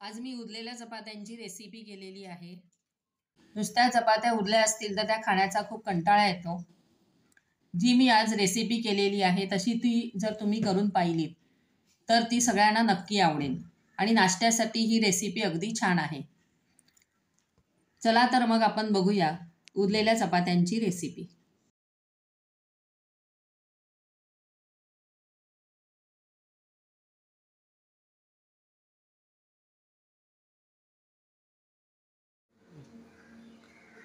आज मी उरलेल्या चपात्यांची रेसिपी केलेली आहे। नुसत्या चपात्या उरल्या असतील तर त्या खाण्याचा खूप कंटाळा येतो। जी मी आज रेसिपी केलेली आहे तशी ती जर तुम्ही करून पाहिलीत तर ती सगळ्यांना नक्की आवडेल आणि नाश्त्यासाठी ही रेसिपी अगदी छान आहे। चला तर मग आपण बघूया उरलेल्या चपात्यांची रेसिपी।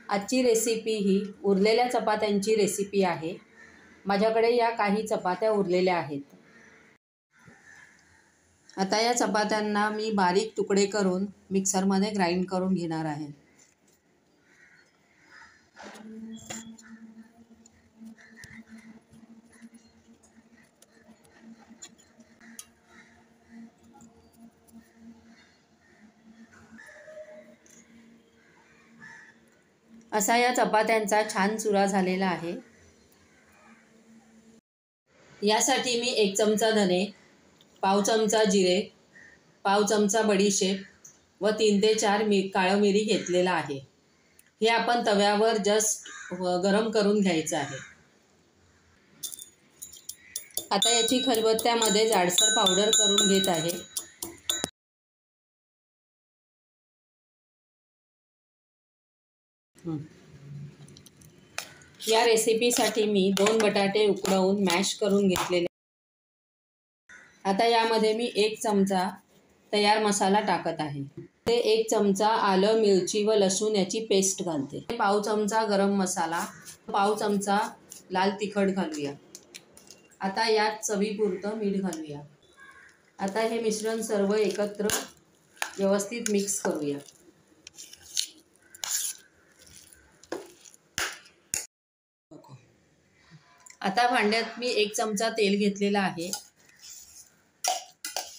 आजची रेसिपी ही उरलेल्या चपात्यांची रेसिपी आहे। माझ्याकडे या काही चपात्या उरलेल्या आहेत। आता या चपात्यांना मी बारीक तुकडे करून मिक्सरमध्ये ग्राइंड करून घेणार आहे। असा या चपात्यांचा छान चुरा झालेला आहे। यासाठी मी 1 चमचा धने, पाव चमचा जिरे, पाव चमचा बडीशेप व 3 ते 4 काळं मिरी घेतलेला आहे। हे आपण तव्यावर जस्ट गरम करून घ्यायचं आहे। आता याची खलबत्त्यामध्ये जाडसर पावडर करून घेत आहे। या रेसिपीसाठी मी 2 बटाटे उकडवून मॅश करून घेतलेले। आता यामध्ये मी 1 चमचा तयार मसाला टाकत आहे। ते 1 चमचा आलं, मिरची व लसूण याची पेस्ट घालते। पाव चमचा गरम मसाला, पाव चमचा लाल तिखट घालूया। आता यात चवीपुरतं मीठ घालूया। आता हे मिश्रण सर्व एकत्र व्यवस्थित मिक्स करूया। आता भांड्यात मी 1 चमचा तेल घेतलेला आहे।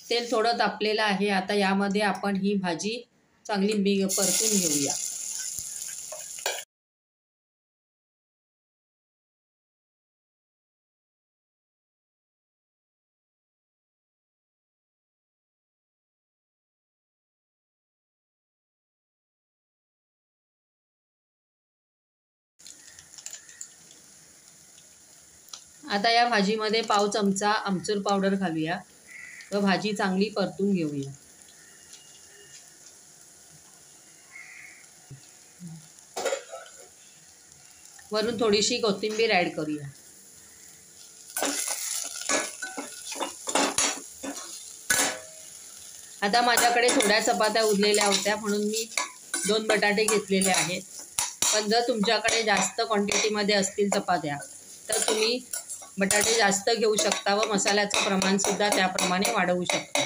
तेल थोडं तापलेलं आहे। आता यामध्ये आपण ही भाजी चांगली परतून घेऊया। आता या भाजीमध्ये पाव चमचा आमचूर पावडर घालूया व भाजी चांगली परतून घेऊया। वरून थोडीशी कोथिंबीर ॲड करूया। आता माझ्याकडे थोड्या चपात्या उरलेल्या होत्या म्हणून मी 2 बटाटे घेतलेले आहेत। पण जर तुमच्याकडे जास्त क्वांटिटीमध्ये असतील चपात्या तर तुम्ही बटाटे जास्त घेऊ शकता व मसाल्याचं प्रमाणसुद्धा त्याप्रमाणे वाढवू शकता।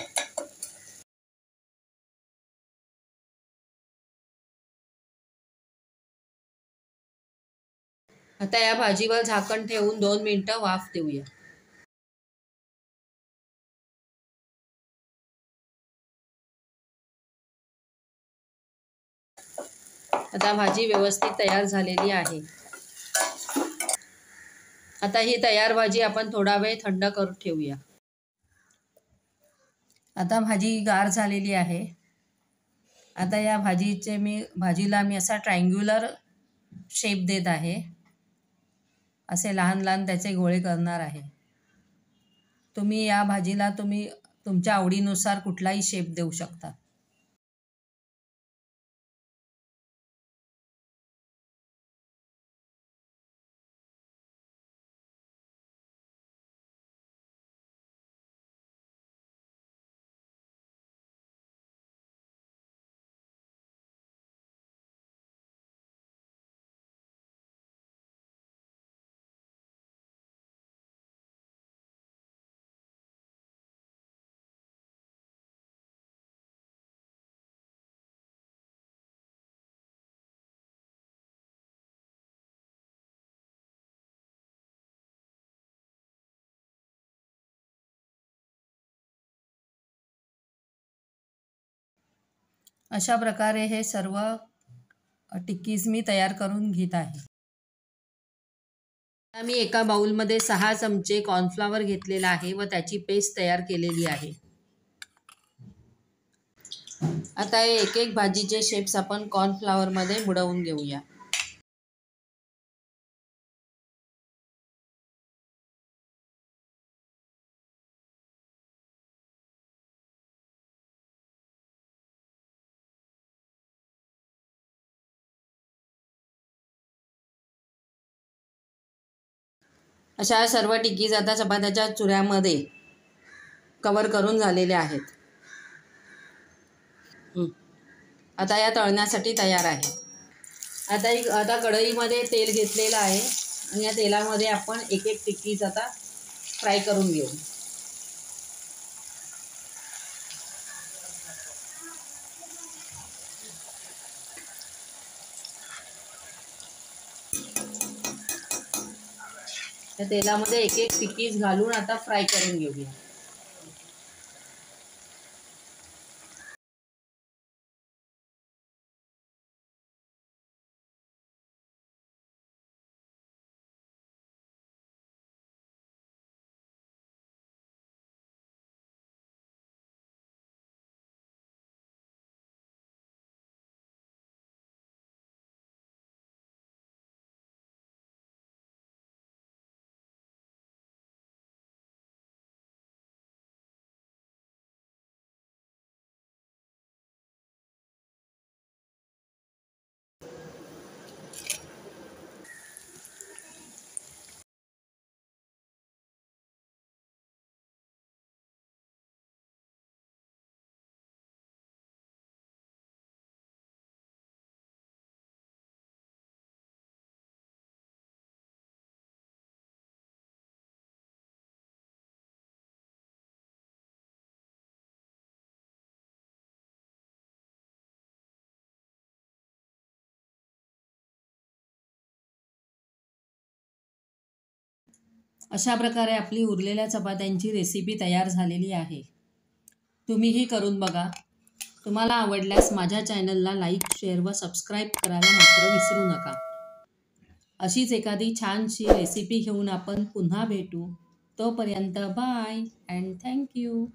आता या भाजीवर झाकण ठेवून 2 मिनिटं वाफ देऊया। आता भाजी व्यवस्थित तयार झालेली आहे। आता ही तयार भाजी आपण थोडा वेळ थंड करून ठेवूया। आता भाजी गार झालेली आहे। आता या भाजीला मी असा ट्रायंग्युलर शेप देत आहे। असे लहान लहान त्याचे गोळे करणार आहे। तुम्ही या भाजीला तुमच्या आवडीनुसार कुठलाही शेप देऊ शकता। अशा प्रकारे हे सर्व टिक्कीज मी तयार करून घेत आहे। आता मी एका बाउलमध्ये 6 चमचे कॉर्नफ्लॉवर घेतलेला आहे व त्याची पेस्ट तयार केलेली आहे। आता हे एक एक भाजीचे शेप्स आपण कॉर्नफ्लॉवरमध्ये बुडवून घेऊया. अशा सर्व टिक्कीज आता चपात्याच्या चुऱ्यामध्ये कवर करून झालेल्या आहेत. आता या तळण्यासाठी तयार आहे. आता कढईमध्ये तेल घेतलेलं आहे आणि या तेलामध्ये आपण एक एक टिक्कीज आता फ्राय करून घेऊ. त्या तेलामध्ये एक एक टिक्कीज घालून आता फ्राय करून घेऊया. अशा प्रकारे आपली उरलेल्या चपात्यांची रेसिपी तयार झालेली आहे. तुम्हीही करून बघा. तुम्हाला आवडल्यास माझ्या चॅनलला लाईक, शेअर व सबस्क्राईब करायला मात्र विसरू नका. अशीच एखादी छानशी रेसिपी घेऊन आपण पुन्हा भेटू. तोपर्यंत बाय अँड थँक्यू.